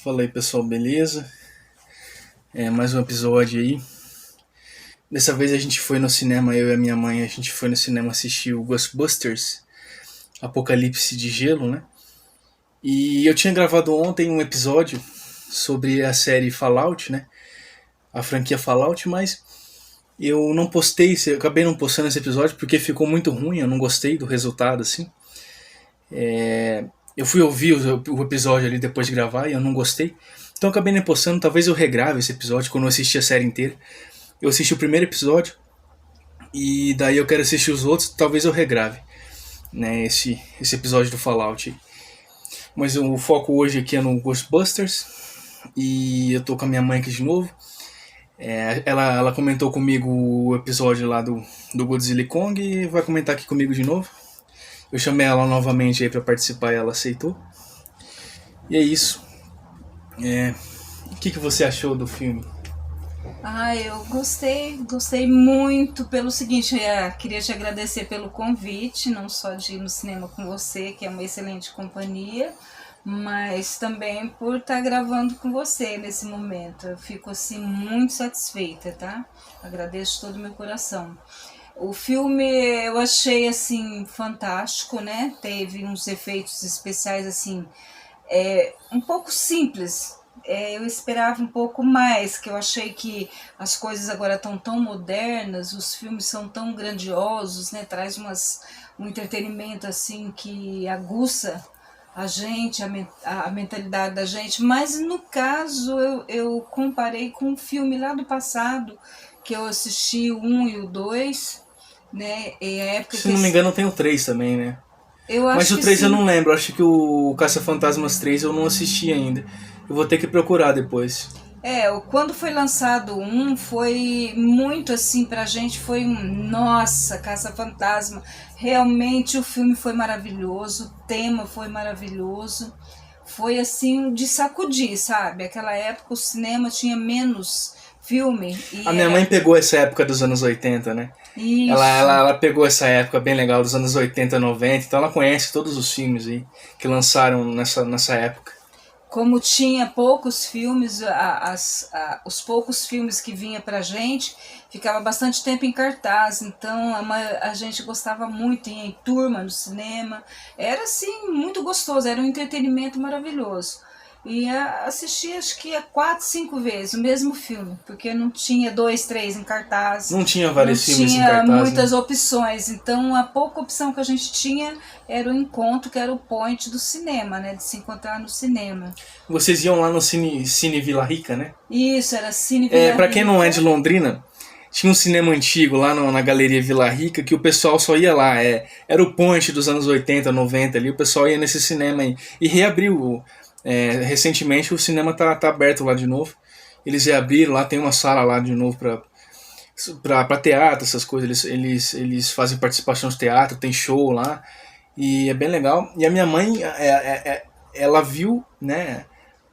Fala aí pessoal, beleza? Mais um episódio aí. Dessa vez a gente foi no cinema, eu e a minha mãe, a gente foi no cinema assistir o Ghostbusters, Apocalipse de Gelo, né? E eu tinha gravado ontem um episódio sobre a série Fallout, né? A franquia Fallout, mas eu não postei, eu acabei não postando esse episódio porque ficou muito ruim, eu não gostei do resultado, assim. Eu fui ouvir o episódio ali depois de gravar e eu não gostei. Então eu acabei nem postando, talvez eu regrave esse episódio quando eu assistir a série inteira. Eu assisti o primeiro episódio e daí eu quero assistir os outros, talvez eu regrave, né, esse episódio do Fallout. Mas o foco hoje aqui é no Ghostbusters e eu tô com a minha mãe aqui de novo. Ela comentou comigo o episódio lá do Godzilla e Kong e vai comentar aqui comigo de novo. Eu chamei ela novamente aí pra participar e ela aceitou. E é isso. O que você achou do filme? Eu gostei muito pelo seguinte, queria te agradecer pelo convite, não só de ir no cinema com você, que é uma excelente companhia, mas também por estar gravando com você nesse momento. Eu fico assim muito satisfeita, tá? Agradeço de todo o meu coração. O filme eu achei assim fantástico, né? Teve uns efeitos especiais assim, um pouco simples. Eu esperava um pouco mais, que eu achei que as coisas agora estão tão modernas, os filmes são tão grandiosos, né? Traz um entretenimento assim que aguça a gente, a mentalidade da gente. Mas no caso eu comparei com um filme lá do passado, que eu assisti o 1 e o 2, né? E a época Se que não me engano tem o 3 também, né? eu Mas acho o que 3 eu sim. não lembro, acho que o Caça-Fantasmas 3 eu não assisti ainda. Eu vou ter que procurar depois. Quando foi lançado um, foi muito assim pra gente, foi nossa, Caça-Fantasma. Realmente o filme foi maravilhoso, o tema foi maravilhoso. Foi assim de sacudir, sabe? Aquela época o cinema tinha menos filme A e minha mãe era pegou essa época dos anos 80, né? Ela, ela, isso. ela pegou essa época bem legal dos anos 80, 90, então ela conhece todos os filmes aí que lançaram nessa época. Como tinha poucos filmes, os poucos filmes que vinha pra gente, ficava bastante tempo em cartaz, então a gente gostava muito, ia em turma no cinema, era assim, muito gostoso, era um entretenimento maravilhoso. E assisti acho que 4, 5 vezes o mesmo filme, porque não tinha dois, três em cartaz, Não tinha não vários filmes em tinha cartaz, né? muitas opções, então a pouca opção que a gente tinha era o encontro, que era o point do cinema, né, de se encontrar no cinema. Vocês iam lá no Cine Vila Rica, né? Isso, era Cine Vila Pra quem não é Rica. de Londrina, tinha um cinema antigo lá na Galeria Vila Rica que o pessoal só ia lá. Era o point dos anos 80, 90 ali, o pessoal ia nesse cinema aí. E reabriu. Recentemente o cinema tá aberto lá de novo. Eles reabriram, lá tem uma sala lá de novo pra teatro, essas coisas. Eles fazem participação de teatro, tem show lá. E é bem legal. E a minha mãe, ela viu, né?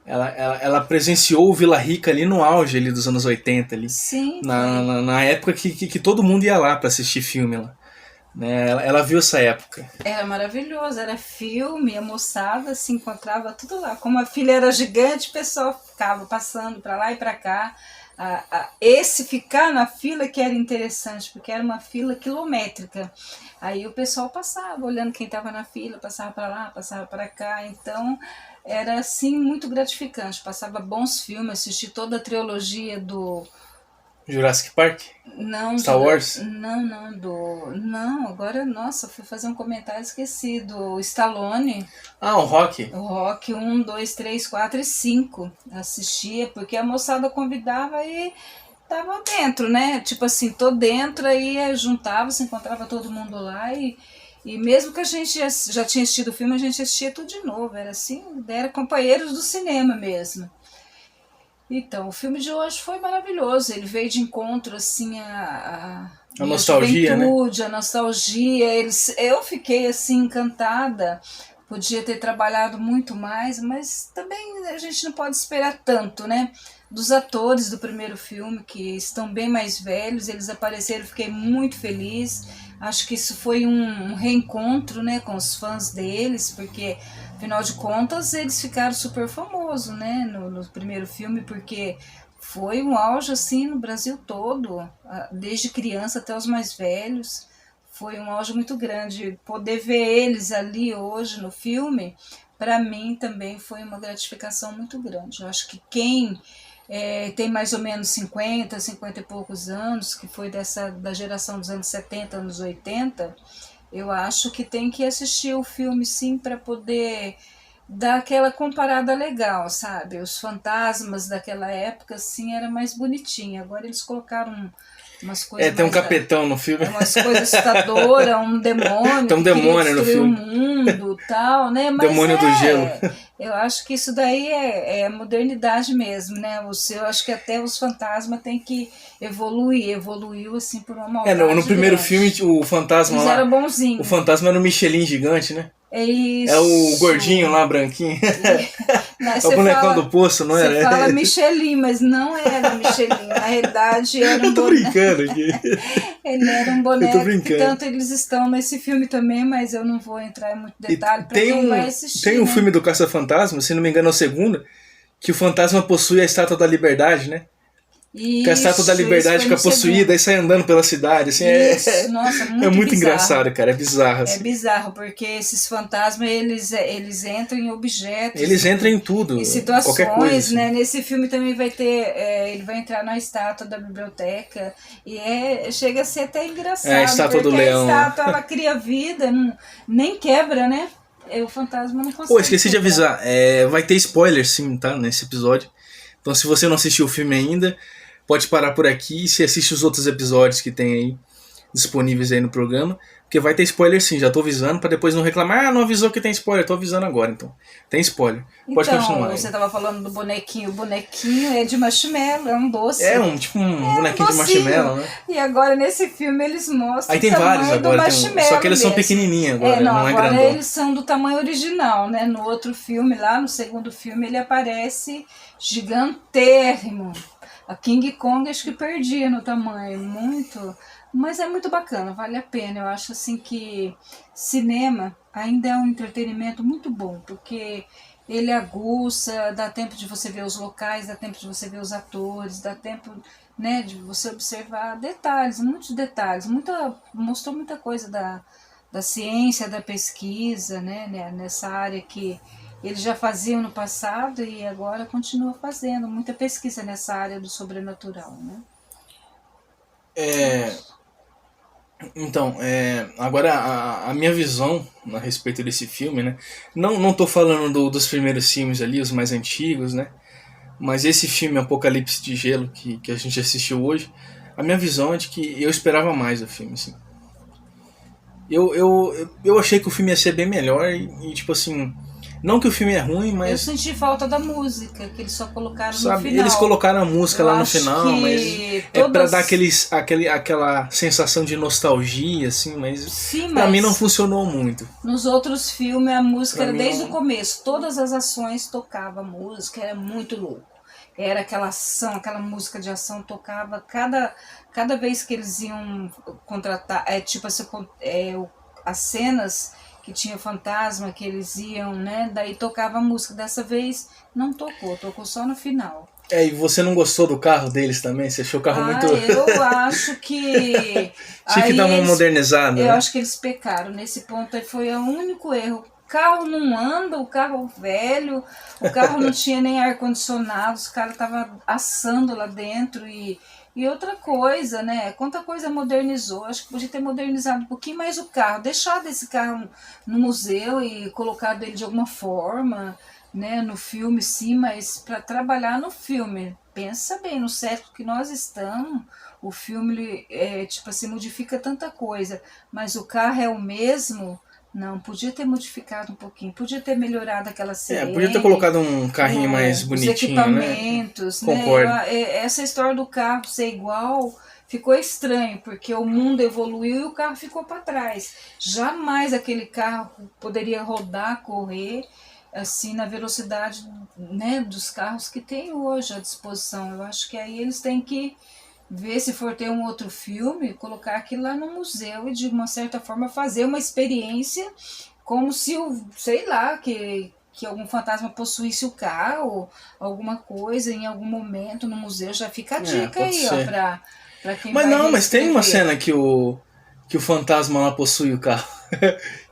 Ela presenciou o Vila Rica ali no auge ali dos anos 80 ali. Sim, Na, foi. na, na época que todo mundo ia lá pra assistir filme lá. Né? Ela viu essa época. Era maravilhoso, era filme, a moçada se encontrava tudo lá. Como a filha era gigante, o pessoal ficava passando para lá e para cá. Esse ficar na fila que era interessante, porque era uma fila quilométrica. Aí o pessoal passava, olhando quem estava na fila, passava para lá, passava para cá. Então era assim muito gratificante. Passava bons filmes, assisti toda a trilogia do. Jurassic Park? Não, Star Wars? Não, agora, nossa, fui fazer um comentário, esqueci, do Stallone, Ah, o Rock? o Rock 1, 2, 3, 4 e 5, assistia, porque a moçada convidava e tava dentro, né, tipo assim, tô dentro, aí juntava, se encontrava todo mundo lá e mesmo que a gente já tinha assistido o filme, a gente assistia tudo de novo, era assim, era companheiros do cinema mesmo. Então, o filme de hoje foi maravilhoso. Ele veio de encontro assim A minha nostalgia, né? juventude, a nostalgia. Eu fiquei assim encantada. Podia ter trabalhado muito mais, mas também a gente não pode esperar tanto, né? Dos atores do primeiro filme, que estão bem mais velhos, eles apareceram, fiquei muito feliz. Acho que isso foi um reencontro, né, com os fãs deles, porque Afinal de contas, eles ficaram super famosos, né, no primeiro filme, porque foi um auge assim no Brasil todo, desde criança até os mais velhos. Foi um auge muito grande. Poder ver eles ali hoje no filme, para mim também foi uma gratificação muito grande. Eu acho que quem tem mais ou menos 50 e poucos anos, que foi da geração dos anos 70, anos 80, eu acho que tem que assistir o filme sim para poder dar aquela comparada legal, sabe? Os fantasmas daquela época, assim, era mais bonitinho. Agora eles colocaram umas coisas Tem um mais... capetão no filme. Umas coisas assustadoras, um demônio Tem um que queria demônio no destruir o filme. mundo e tal, né? Mas Demônio do gelo. eu acho que isso daí é modernidade mesmo, né? Eu acho que até os fantasmas têm que evoluir. Evoluiu, assim, por uma maldade No primeiro grande. filme, o fantasma Eles lá... eram bonzinhos. O fantasma era um Michelin gigante, né? É isso. É o gordinho lá, branquinho. Não, É o bonecão do poço, não era? Você fala Michelin, mas não era Michelin. Na realidade, era um Eu tô brincando aqui. Ele era um Eu tô boneco, brincando. que tanto eles estão nesse filme também, mas eu não vou entrar em muito detalhe para quem vai assistir. Tem um né? filme do Caça-Fantasma, se não me engano é o segundo, que o fantasma possui a Estátua da Liberdade, né? Que a Estátua da Liberdade fica possuída e sai andando pela cidade. Assim, Nossa, é muito bizarro. engraçado, cara. É bizarro. Assim. É bizarro, porque esses fantasmas, eles entram em objetos. Eles entram em tudo. Em situações, qualquer coisa, assim. né? Nesse filme também vai ter... ele vai entrar na estátua da biblioteca. E chega a ser até engraçado. A estátua do leão. A estátua, ela cria vida, nem quebra, né? O fantasma não consegue. Pô, esqueci de avisar. Vai ter spoiler, sim, tá? Nesse episódio. Então, se você não assistiu o filme ainda, pode parar por aqui e se assiste os outros episódios que tem aí disponíveis aí no programa. Porque vai ter spoiler sim, já tô avisando pra depois não reclamar. Ah, não avisou que tem spoiler, tô avisando agora, então. Tem spoiler. Pode continuar. Então, você tava falando do bonequinho. O bonequinho é de marshmallow, é um doce. Um bonequinho de marshmallow, né? E agora nesse filme eles mostram aí tem o tamanho vários do agora, marshmallow só que eles são mesmo. pequenininhos agora, não é agora grandão. eles são do tamanho original, né? No outro filme, lá no segundo filme, ele aparece gigantérrimo. A King Kong acho que perdia no tamanho, muito... Mas é muito bacana, vale a pena. Eu acho assim que cinema ainda é um entretenimento muito bom, porque ele aguça, dá tempo de você ver os locais, dá tempo de você ver os atores, dá tempo, né, de você observar detalhes, muitos detalhes. Mostrou muita coisa da ciência, da pesquisa, né, nessa área que eles já faziam no passado e agora continua fazendo muita pesquisa nessa área do sobrenatural, né? Então, agora a minha visão a respeito desse filme, né? Não tô falando dos primeiros filmes ali, os mais antigos, né? Mas esse filme Apocalipse de Gelo que a gente assistiu hoje, a minha visão é de que eu esperava mais do filme, assim. Eu achei que o filme ia ser bem melhor e tipo assim... Não que o filme é ruim, mas... Eu senti falta da música, que eles só colocaram no final. Eles colocaram a música lá no final, mas pra dar aquela sensação de nostalgia, assim, mas pra mim não funcionou muito. Nos outros filmes a música era desde o começo, todas as ações tocava música, era muito louco. Era aquela ação, aquela música de ação tocava cada vez que eles iam contratar, tipo assim, as cenas que tinha fantasma, que eles iam, né? Daí tocava a música. Dessa vez não tocou só no final. E você não gostou do carro deles também? Você achou o carro muito... Eu acho que... Tinha que dar uma modernizada, Eu acho que eles pecaram. Nesse ponto aí foi o único erro. O carro não anda, o carro velho, o carro não tinha nem ar-condicionado, os caras estavam assando lá dentro e outra coisa, né? Quanta coisa modernizou. Acho que podia ter modernizado um pouquinho mais o carro, deixado esse carro no museu e colocado ele de alguma forma, né? No filme, sim, mas para trabalhar no filme, pensa bem, no século que nós estamos, o filme, tipo assim, modifica tanta coisa, mas o carro é o mesmo. Não, podia ter modificado um pouquinho, podia ter melhorado aquela sirene. Podia ter colocado um carrinho mais bonitinho, os equipamentos, né? Concordo. Essa história do carro ser igual ficou estranho, porque o mundo evoluiu e o carro ficou para trás. Jamais aquele carro poderia rodar, correr, assim, na velocidade, né, dos carros que tem hoje à disposição. Eu acho que aí eles têm que ver, se for ter um outro filme, colocar aquilo lá no museu e de uma certa forma fazer uma experiência como se, sei lá, que algum fantasma possuísse o carro, alguma coisa, em algum momento no museu. Já fica a dica aí, ser. ó, pra quem Mas vai não, mas tem uma reescrever. cena que o fantasma lá possui o carro.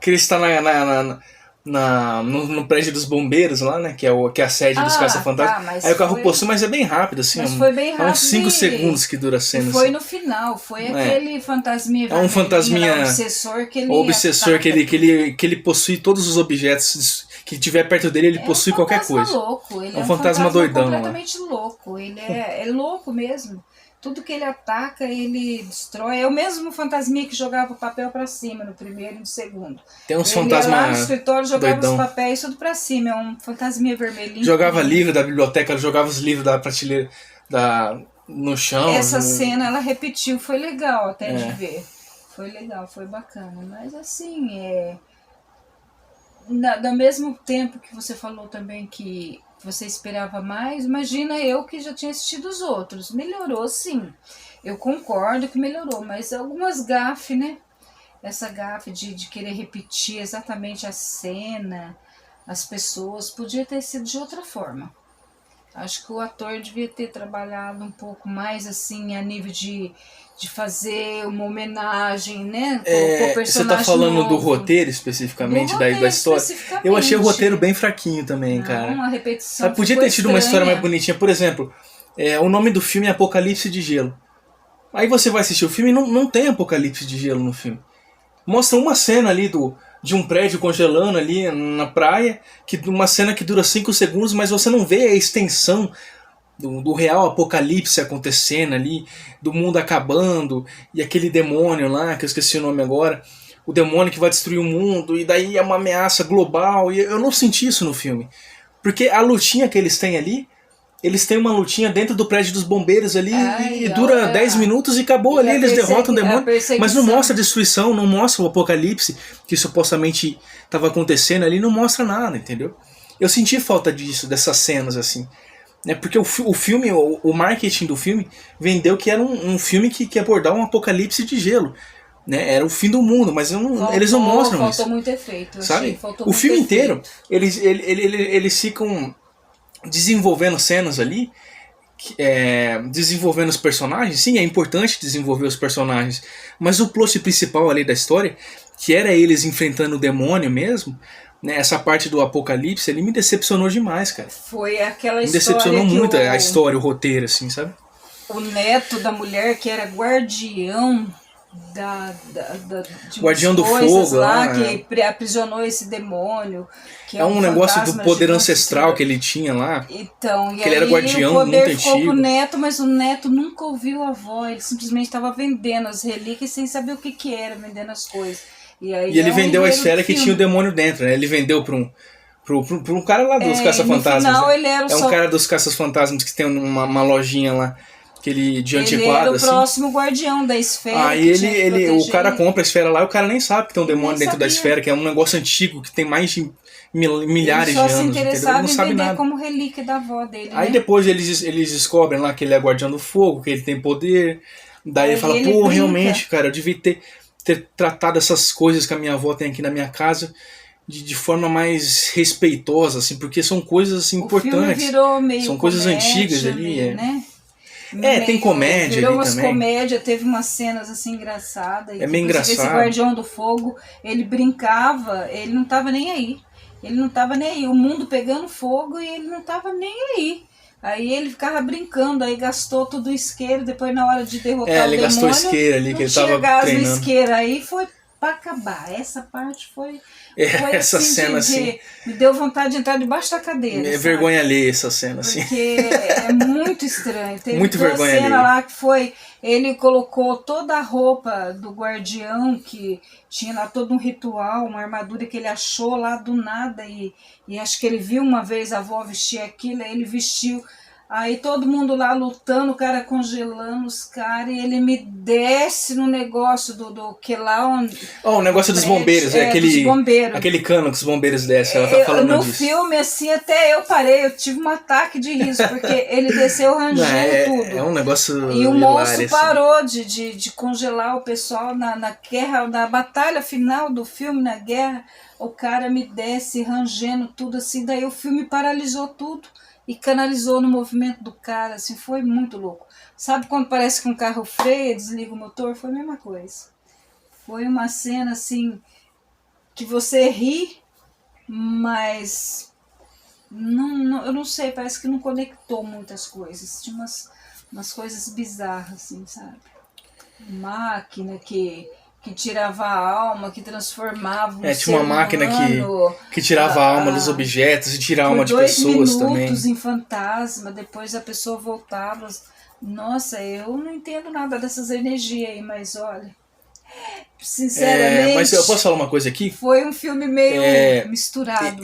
Que ele está no prédio dos bombeiros lá, né? Que é a sede dos Ah, caça-fantasmas. tá, Aí o carro possui, mas é bem rápido, assim. mas foi bem É uns rápido 5 segundos que dura a e cena. foi Assim. no final. Foi É. aquele fantasminha É um vermelhinho, fantasminha. lá, obsessor que ele O obsessor ataca. que ele possui todos os objetos que tiver perto dele, ele possui qualquer coisa. Louco. Ele é um fantasma doidão. Completamente louco. Ele é louco mesmo. Tudo que ele ataca, ele destrói. É o mesmo fantasminha que jogava o papel pra cima no primeiro e no segundo. Tem uns Ele ia lá no fantasmas escritório, jogava doidão. os papéis tudo pra cima. É um fantasminha vermelhinho. Jogava livro da biblioteca, jogava os livros da prateleira no chão. Essa cena ela repetiu, foi legal até de ver. Foi legal, foi bacana. Mas assim, do mesmo tempo que você falou também que você esperava mais, imagina eu que já tinha assistido os outros. Melhorou, sim. Eu concordo que melhorou, mas algumas gafes, né? Essa gafe de querer repetir exatamente a cena, as pessoas, podia ter sido de outra forma. Acho que o ator devia ter trabalhado um pouco mais assim, a nível de fazer uma homenagem, né? Colocou personagem você tá falando novo. do roteiro especificamente, da história? Eu achei o roteiro bem fraquinho também, cara. Uma repetição. Podia ter tido uma história mais bonitinha. Por exemplo, o nome do filme é Apocalipse de Gelo. Aí você vai assistir o filme e não tem Apocalipse de Gelo no filme. Mostra uma cena ali de um prédio congelando ali na praia, uma cena que dura 5 segundos, mas você não vê a extensão do real apocalipse acontecendo ali, do mundo acabando, e aquele demônio lá, que eu esqueci o nome agora, o demônio que vai destruir o mundo, e daí é uma ameaça global, e eu não senti isso no filme. Porque a lutinha que eles têm ali, eles têm uma lutinha dentro do prédio dos bombeiros ali, e dura 10 minutos e acabou ali, eles derrotam o demônio, mas não mostra a destruição, não mostra o apocalipse que supostamente estava acontecendo ali, não mostra nada, entendeu? Eu senti falta disso, dessas cenas assim. Porque o filme, o marketing do filme vendeu que era um filme que ia abordar um apocalipse de gelo. Né? Era o fim do mundo, mas eles não mostram isso. Faltou muito efeito. Sabe? O filme inteiro, eles ficam desenvolvendo cenas ali, desenvolvendo os personagens. Sim, é importante desenvolver os personagens, mas o plot principal ali da história, que era eles enfrentando o demônio mesmo, né, essa parte do apocalipse, ele me decepcionou demais, cara. Foi aquela história. Me decepcionou muito a história, o roteiro, assim, sabe? O neto da mulher que era guardião de Guardião do Fogo lá, que aprisionou esse demônio. Que é um negócio do poder ancestral que ele tinha lá. Então, que ele era guardião muito antigo. O poder ficou pro neto, mas o neto nunca ouviu a voz. Ele simplesmente estava vendendo as relíquias sem saber o que era, vendendo as coisas. E ele vendeu a esfera que tinha o demônio dentro, né? Ele vendeu pra um cara lá dos caça-fantasmas. No final, né? ele era um cara dos caça-fantasmas que tem uma lojinha lá. De antiquado, ele era o assim. próximo guardião da esfera. Aí o cara compra a esfera lá e o cara nem sabe que tem um demônio dentro da esfera, que é um negócio antigo, que tem mais de milhares de anos. Ele só se interessava em vender como relíquia da avó dele. Aí depois eles descobrem lá que ele é guardião do fogo, que ele tem poder. Daí ele fala, realmente, cara, eu devia ter tratado essas coisas que a minha avó tem aqui na minha casa de forma mais respeitosa, assim, porque são coisas assim, importantes. Virou meio são coisas antigas ali, né? Tem comédia virou ali umas também. Comédia, teve umas cenas assim engraçadas. É meio engraçado. Esse guardião do fogo, ele brincava, ele não tava nem aí. Ele não tava nem aí. O mundo pegando fogo e ele não tava nem aí. Aí ele ficava brincando, aí gastou tudo o isqueiro, depois na hora de derrotar o demônio... ele gastou isqueiro ali, que ele tava treinando. Não tinha gás no isqueiro, aí foi pra acabar. Essa parte foi essa assim, cena assim... Me deu vontade de entrar debaixo da cadeira. É vergonha alheia essa cena, assim. Porque é muito estranho. Teve muito vergonha cena alheia. lá que foi... Ele colocou toda a roupa do guardião, que tinha lá todo um ritual, uma armadura que ele achou lá do nada. E acho que ele viu uma vez a avó vestir aquilo, aí ele vestiu... Aí todo mundo lá lutando, o cara congelando os caras, e ele me desce no negócio do que lá onde. O negócio dos bombeiros, dos bombeiros. Aquele cano que os bombeiros descem, ela tá falando no disso. No filme, assim, até eu parei, eu tive um ataque de riso, porque ele desceu rangendo tudo. É um negócio. E o monstro parou de congelar o pessoal na guerra, na batalha final do filme, na guerra. O cara me desce rangendo tudo assim, daí o filme paralisou tudo e canalizou no movimento do cara, assim, foi muito louco. Sabe quando parece que um carro freia, desliga o motor? Foi a mesma coisa. Foi uma cena, assim, que você ri, mas eu não sei, parece que não conectou muitas coisas. Tinha umas coisas bizarras, assim, sabe? Máquina que tirava a alma, que transformava um tinha uma máquina que tirava a alma dos objetos e tirava a alma de pessoas também. 2 minutos em fantasma, depois a pessoa voltava. Nossa, eu não entendo nada dessas energias aí, mas olha, sinceramente... mas eu posso falar uma coisa aqui? Foi um filme meio misturado.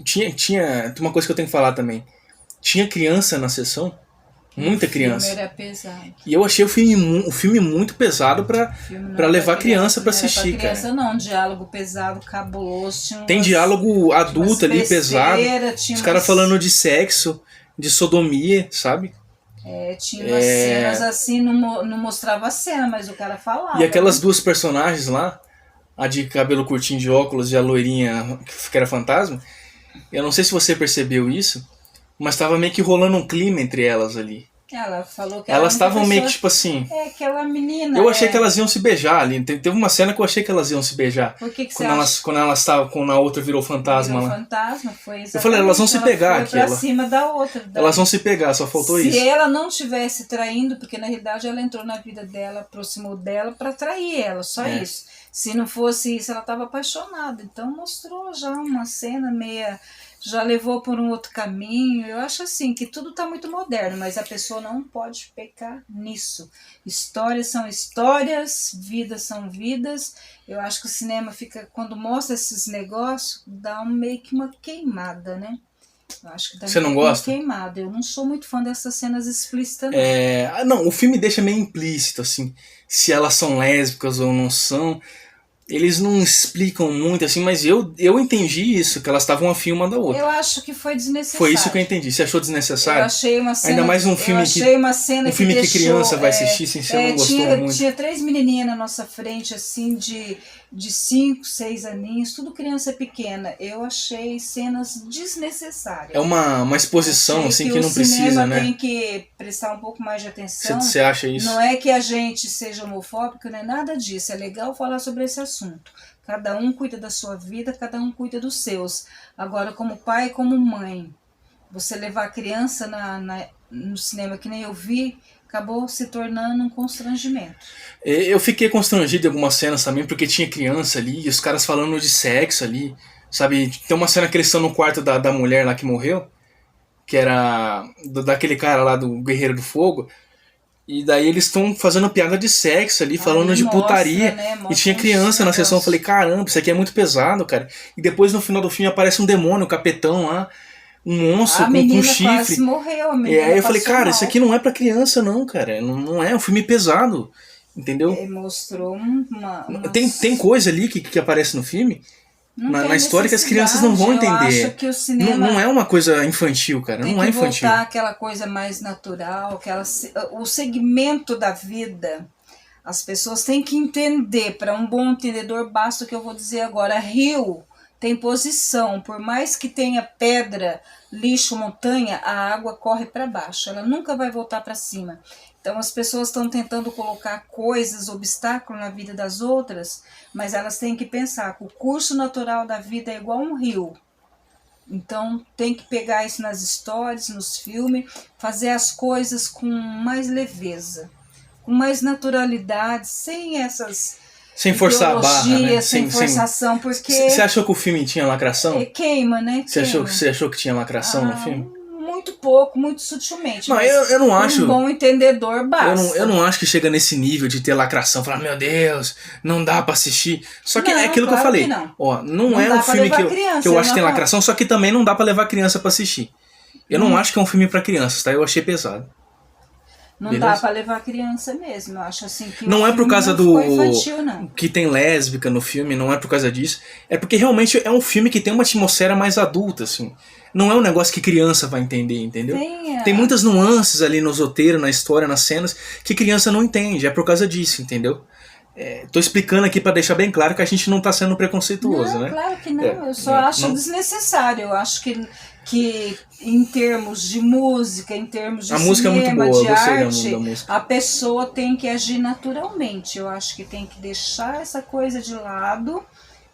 Tinha uma coisa que eu tenho que falar também. Tinha criança na sessão. Muita criança. Era pesado. E eu achei o filme muito pesado pra levar criança pra assistir, não cara. Não, diálogo pesado, cabuloso. Tem diálogo adulto ali, pesado. Os caras falando de sexo, de sodomia, sabe? Tinha umas cenas assim, não mostrava a cena, mas o cara falava. E aquelas duas personagens lá, a de cabelo curtinho de óculos e a loirinha que era fantasma, eu não sei se você percebeu isso, mas tava meio que rolando um clima entre elas ali. Ela falou que elas estavam meio que tipo assim. Aquela menina. Eu achei que elas iam se beijar ali. Teve uma cena que eu achei que elas iam se beijar. Por que quando elas estavam, quando a outra virou fantasma lá. Fantasma, foi exatamente. Eu falei, elas vão se pegar aqui. Pra cima da outra. Elas vão se pegar, só faltou isso. Se ela não tivesse traindo, porque na realidade ela entrou na vida dela, aproximou dela pra trair ela, só isso. Se não fosse isso, ela estava apaixonada. Então mostrou já uma cena meia. Já levou por um outro caminho. Eu acho assim que tudo está muito moderno, mas a pessoa não pode pecar nisso. Histórias são histórias, vidas são vidas. Eu acho que o cinema fica, quando mostra esses negócios, dá meio que uma queimada, né? Eu acho que dá Você não gosta? Uma queimada. Eu não sou muito fã dessas cenas explícitas, não. Não, o filme deixa meio implícito, assim, se elas são lésbicas ou não são. Eles não explicam muito, assim, mas eu entendi isso, que elas estavam afim uma da outra. Eu acho que foi desnecessário. Foi isso que eu entendi. Você achou desnecessário? Eu achei uma cena... Ainda mais um filme que criança vai assistir, sem você não gostou muito. Tinha 3 menininhas na nossa frente, assim, de 5, 6 aninhos, tudo criança pequena. Eu achei cenas desnecessárias. É uma exposição, assim, que não precisa, né? Tem que prestar um pouco mais de atenção. Você acha isso? Não é que a gente seja homofóbico, não é nada disso. É legal falar sobre esse assunto. Cada um cuida da sua vida, cada um cuida dos seus. Agora, como pai e como mãe, você levar a criança no cinema, que nem eu vi, acabou se tornando um constrangimento. Eu fiquei constrangido em algumas cenas também, porque tinha criança ali, e os caras falando de sexo ali, sabe? Tem uma cena que eles estão no quarto da mulher lá que morreu, que era daquele cara lá do Guerreiro do Fogo, e daí eles estão fazendo piada de sexo ali, falando de putaria, né? E tinha criança na sessão. Eu falei, caramba, isso aqui é muito pesado, cara. E depois no final do filme aparece um demônio, um capetão lá, um monstro com chifre. Quase morreu, a menina aí eu falei, cara, isso aqui não é pra criança não, cara. Não é um filme pesado, entendeu? Ele mostrou uma... Tem coisa ali que aparece no filme, na história, que as crianças não vão entender. Eu acho que o cinema não é uma coisa infantil, cara. Não é infantil. Tem que voltar aquela coisa mais natural, o segmento da vida. As pessoas têm que entender. Para um bom entendedor, basta o que eu vou dizer agora. Rio tem posição. Por mais que tenha pedra, lixo, montanha, a água corre para baixo. Ela nunca vai voltar para cima. Então as pessoas estão tentando colocar coisas, obstáculos na vida das outras, mas elas têm que pensar que o curso natural da vida é igual um rio. Então tem que pegar isso nas histórias, nos filmes, fazer as coisas com mais leveza, com mais naturalidade, sem essas... Sem forçar a barra, né? Sem forçação, porque... Você achou que o filme tinha lacração? Queima, né? Você achou que tinha lacração no filme? Muito pouco, muito sutilmente. Não, eu não acho. Um bom entendedor basta. Eu não acho que chega nesse nível de ter lacração, falar, meu Deus, não dá pra assistir. Só que é aquilo que eu falei. Não, ó, não é um filme que eu acho que tem lacração, só que também não dá pra levar criança pra assistir. Eu não acho que é um filme pra crianças, tá? Eu achei pesado. Não Beleza? dá pra levar criança mesmo. Eu acho assim que Não o é por filme causa não do ficou infantil, não. que tem lésbica no filme, não é por causa disso. É porque realmente é um filme que tem uma atmosfera mais adulta, assim. Não é um negócio que criança vai entender, entendeu? Tem muitas nuances ali nos roteiros, na história, nas cenas, que criança não entende. É por causa disso, entendeu? Tô explicando aqui pra deixar bem claro que a gente não tá sendo preconceituoso, Não, né? claro que não. Eu só acho desnecessário. Eu acho que em termos de música, em termos de A música é muito cinema, boa, de eu gostei arte, da música. a pessoa tem que agir naturalmente. Eu acho que tem que deixar essa coisa de lado.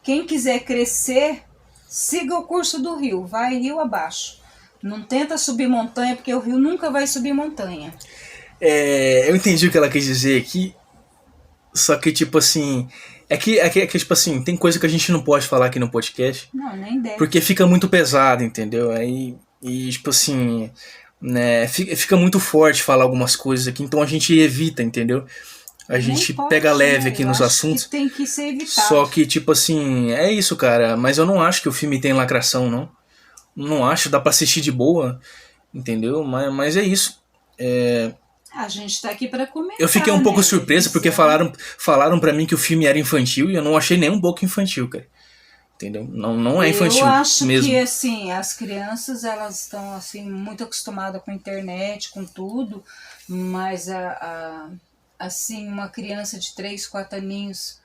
Quem quiser crescer, siga o curso do rio, vai rio abaixo. Não tenta subir montanha, porque o rio nunca vai subir montanha. Eu entendi o que ela quis dizer aqui, só que tipo assim... tipo assim, tem coisa que a gente não pode falar aqui no podcast. Não, nem deve. Porque fica muito pesado, entendeu? E tipo assim, né, fica muito forte falar algumas coisas aqui, então a gente evita, entendeu? A gente pega leve aqui nos assuntos. Que tem que ser evitado. Só que, tipo assim, é isso, cara. Mas eu não acho que o filme tem lacração, não. Não acho, dá pra assistir de boa, entendeu? Mas é isso. A gente tá aqui pra comentar. Eu fiquei um pouco surpreso porque falaram pra mim que o filme era infantil e eu não achei nem um pouco infantil, cara. Entendeu? Não é infantil. Eu acho mesmo. que assim, as crianças elas estão assim muito acostumadas com a internet, com tudo, mas assim, uma criança de 3, 4 aninhos,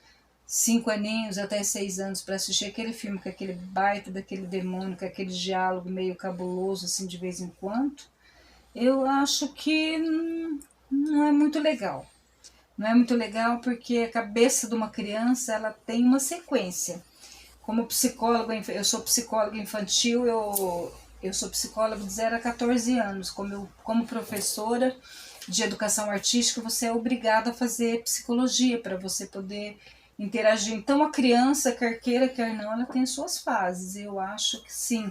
5 aninhos até 6 anos para assistir aquele filme com aquele baita daquele demônio, com aquele diálogo meio cabuloso assim de vez em quando, eu acho que não é muito legal. Não é muito legal porque a cabeça de uma criança ela tem uma sequência. Como psicóloga, eu sou psicóloga infantil, eu sou psicóloga de 0 a 14 anos. Como professora de educação artística, você é obrigada a fazer psicologia para você poder interagir. Então, a criança, quer queira, quer não, ela tem suas fases. Eu acho que sim,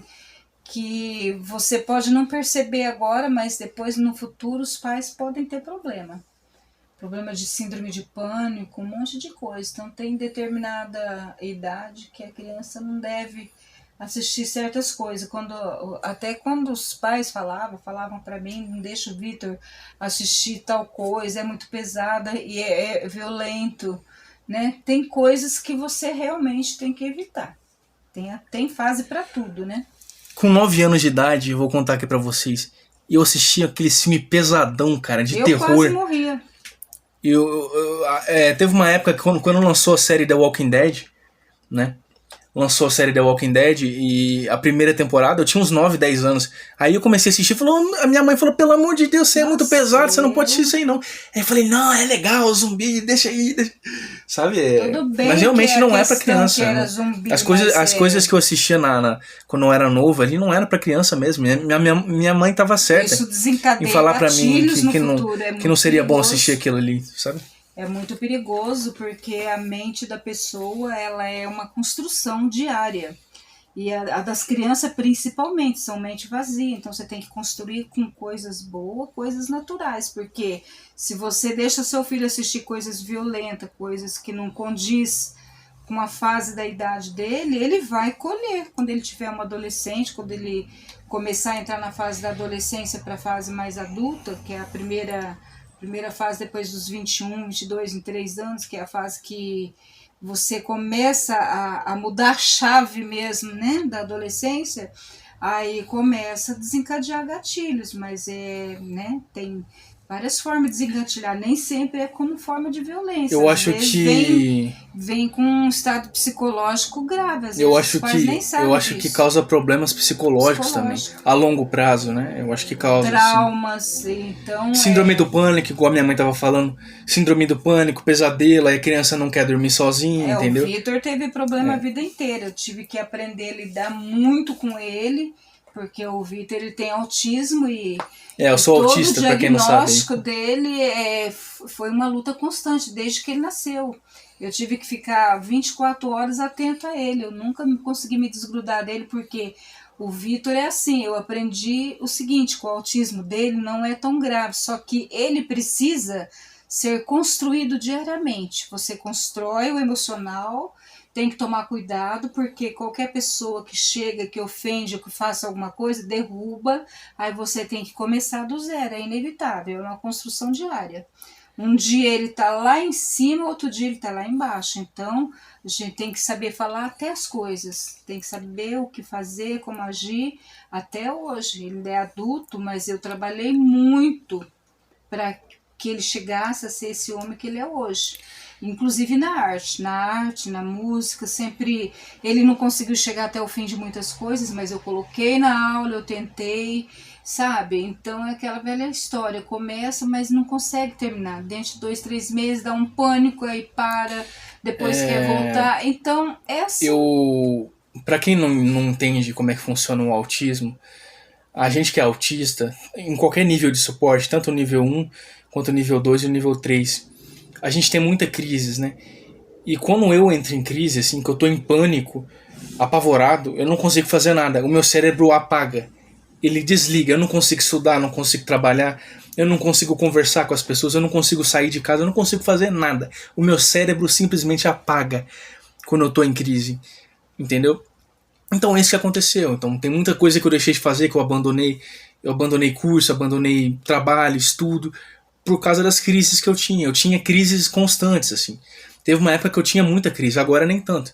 que você pode não perceber agora, mas depois, no futuro, os pais podem ter problema de síndrome de pânico, um monte de coisa. Então tem determinada idade que a criança não deve assistir certas coisas. Até quando os pais falavam para mim, não deixa o Vitor assistir tal coisa, é muito pesada e é violento, né? Tem coisas que você realmente tem que evitar. Tem fase para tudo, né? Com 9 anos de idade, eu vou contar aqui pra vocês, eu assisti aquele filme pesadão, cara, de terror. Eu quase morria. Teve uma época que quando lançou a série The Walking Dead, né? Lançou a série The Walking Dead e a primeira temporada, eu tinha uns 9, 10 anos. Aí eu comecei a assistir e a minha mãe falou, pelo amor de Deus, você é muito pesado, você não pode assistir isso aí não. Aí eu falei, não, é legal, zumbi, deixa aí. Sabe? Tudo bem, mas realmente não é pra criança. Era zumbi, as coisas que eu assistia quando eu era novo ali não era pra criança mesmo. Minha mãe tava certa em falar pra mim que não seria bom assistir aquilo ali, sabe? É muito perigoso porque a mente da pessoa ela é uma construção diária. E a das crianças principalmente, são mente vazia. Então você tem que construir com coisas boas, coisas naturais. Porque se você deixa seu filho assistir coisas violentas, coisas que não condiz com a fase da idade dele, ele vai colher. Quando ele tiver um adolescente, quando ele começar a entrar na fase da adolescência para a fase mais adulta, que é a primeira fase depois dos 21, 22, 23 anos, que é a fase que você começa a mudar a chave mesmo, né, da adolescência, aí começa a desencadear gatilhos, mas né, tem várias formas de desengatilhar, nem sempre é como forma de violência. Eu acho que vem com um estado psicológico grave, às vezes eu acho disso. que causa problemas psicológicos também, a longo prazo, né? Eu acho que causa traumas, então síndrome do pânico, igual a minha mãe tava falando, síndrome do pânico, pesadelo, aí a criança não quer dormir sozinha, entendeu? O Vitor teve problema a vida inteira, eu tive que aprender a lidar muito com ele, porque o Vitor ele tem autismo e eu sou autista, pra quem não sabe. O diagnóstico dele foi uma luta constante, desde que ele nasceu. Eu tive que ficar 24 horas atento a ele, eu nunca consegui me desgrudar dele, porque o Vitor é assim, eu aprendi o seguinte, que o autismo dele não é tão grave, só que ele precisa ser construído diariamente. Você constrói o emocional tem que tomar cuidado, porque qualquer pessoa que chega, que ofende, ou que faça alguma coisa, derruba, aí você tem que começar do zero, é inevitável, é uma construção diária. Um dia ele tá lá em cima, outro dia ele tá lá embaixo. Então, a gente tem que saber falar até as coisas, tem que saber o que fazer, como agir. Até hoje, ele é adulto, mas eu trabalhei muito para que ele chegasse a ser esse homem que ele é hoje. Inclusive na arte, na música, sempre ele não conseguiu chegar até o fim de muitas coisas, mas eu coloquei na aula, eu tentei, sabe? Então é aquela velha história, começa, mas não consegue terminar. Dentro de 2, 3 meses dá um pânico, aí para, depois quer voltar. Então é assim. Pra quem não entende como é que funciona o autismo, a gente que é autista, em qualquer nível de suporte, tanto o nível 1 quanto o nível 2 e o nível 3, a gente tem muita crise, né? E quando eu entro em crise, assim, que eu tô em pânico, apavorado, eu não consigo fazer nada. O meu cérebro apaga. Ele desliga. Eu não consigo estudar, não consigo trabalhar, eu não consigo conversar com as pessoas, eu não consigo sair de casa, eu não consigo fazer nada. O meu cérebro simplesmente apaga quando eu tô em crise. Entendeu? Então, é isso que aconteceu. Então, tem muita coisa que eu deixei de fazer, que eu abandonei. Eu abandonei curso, abandonei trabalho, estudo, por causa das crises que eu tinha. Eu tinha crises constantes, assim. Teve uma época que eu tinha muita crise, agora nem tanto.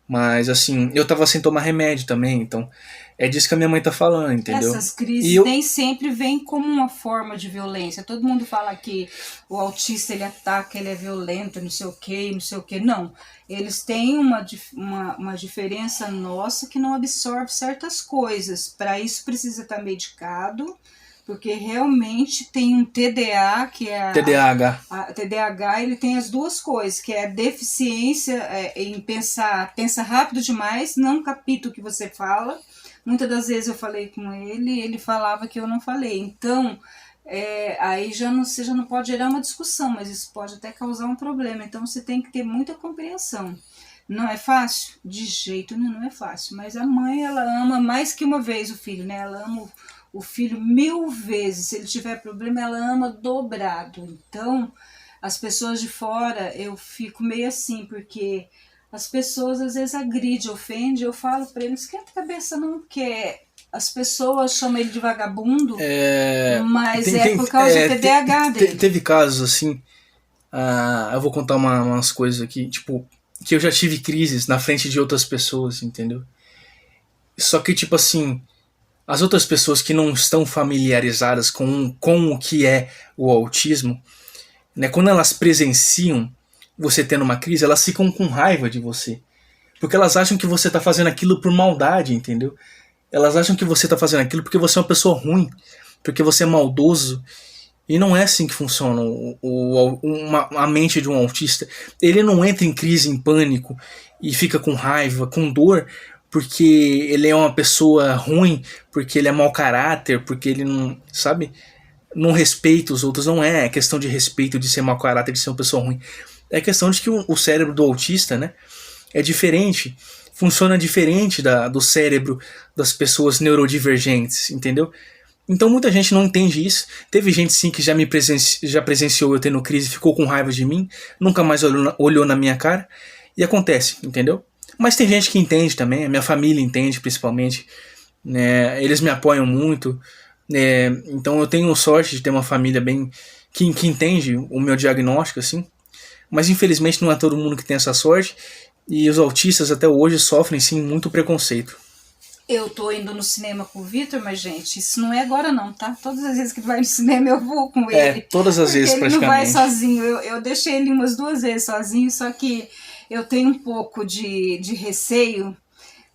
Mas, assim, eu tava sem tomar remédio também, então é disso que a minha mãe tá falando, entendeu? Essas E crises eu, nem sempre vêm como uma forma de violência. Todo mundo fala que o autista ele ataca, ele é violento, não sei o que, não sei o que. Não, eles têm uma diferença nossa que não absorve certas coisas. Para isso precisa estar medicado, porque realmente tem um TDA, que é TDAH. a TDAH, ele tem as duas coisas, que é a deficiência em pensa rápido demais, não capta o que você fala. Muitas das vezes eu falei com ele e ele falava que eu não falei. Então, aí você já não pode gerar uma discussão, mas isso pode até causar um problema. Então, você tem que ter muita compreensão. Não é fácil? De jeito nenhum, não é fácil. Mas a mãe, ela ama mais que uma vez o filho, né? Ela ama o filho 1000 vezes. Se ele tiver problema, ela ama dobrado. Então, as pessoas de fora, eu fico meio assim, porque as pessoas às vezes agridem, ofendem, eu falo pra eles, esquenta a cabeça não, porque as pessoas chamam ele de vagabundo, mas por causa do TDAH dele. Teve casos assim, eu vou contar umas coisas aqui, tipo, que eu já tive crises na frente de outras pessoas, entendeu? Só que, tipo assim, as outras pessoas que não estão familiarizadas com o que é o autismo, né, quando elas presenciam você tendo uma crise, elas ficam com raiva de você. Porque elas acham que você tá fazendo aquilo por maldade, entendeu? Elas acham que você tá fazendo aquilo porque você é uma pessoa ruim, porque você é maldoso. E não é assim que funciona a mente de um autista. Ele não entra em crise, em pânico, e fica com raiva, com dor, porque ele é uma pessoa ruim, porque ele é mau caráter, porque ele não, sabe? Não respeita os outros. Não é questão de respeito, de ser mau caráter, de ser uma pessoa ruim. É questão de que o cérebro do autista, né, é diferente, funciona diferente do cérebro das pessoas neurodivergentes, entendeu? Então muita gente não entende isso. Teve gente sim que já presenciou eu tendo crise, ficou com raiva de mim, nunca mais olhou na minha cara, e acontece, entendeu? Mas tem gente que entende também, a minha família entende principalmente, né? Eles me apoiam muito, né? Então eu tenho sorte de ter uma família bem que entende o meu diagnóstico, assim. Mas infelizmente não é todo mundo que tem essa sorte, e os autistas até hoje sofrem sim muito preconceito. Eu tô indo no cinema com o Vitor, mas, gente, isso não é agora não, tá? Todas as vezes que vai no cinema eu vou com ele. Todas as vezes ele praticamente. Ele não vai sozinho. Eu deixei ele umas 2 vezes sozinho, só que eu tenho um pouco de receio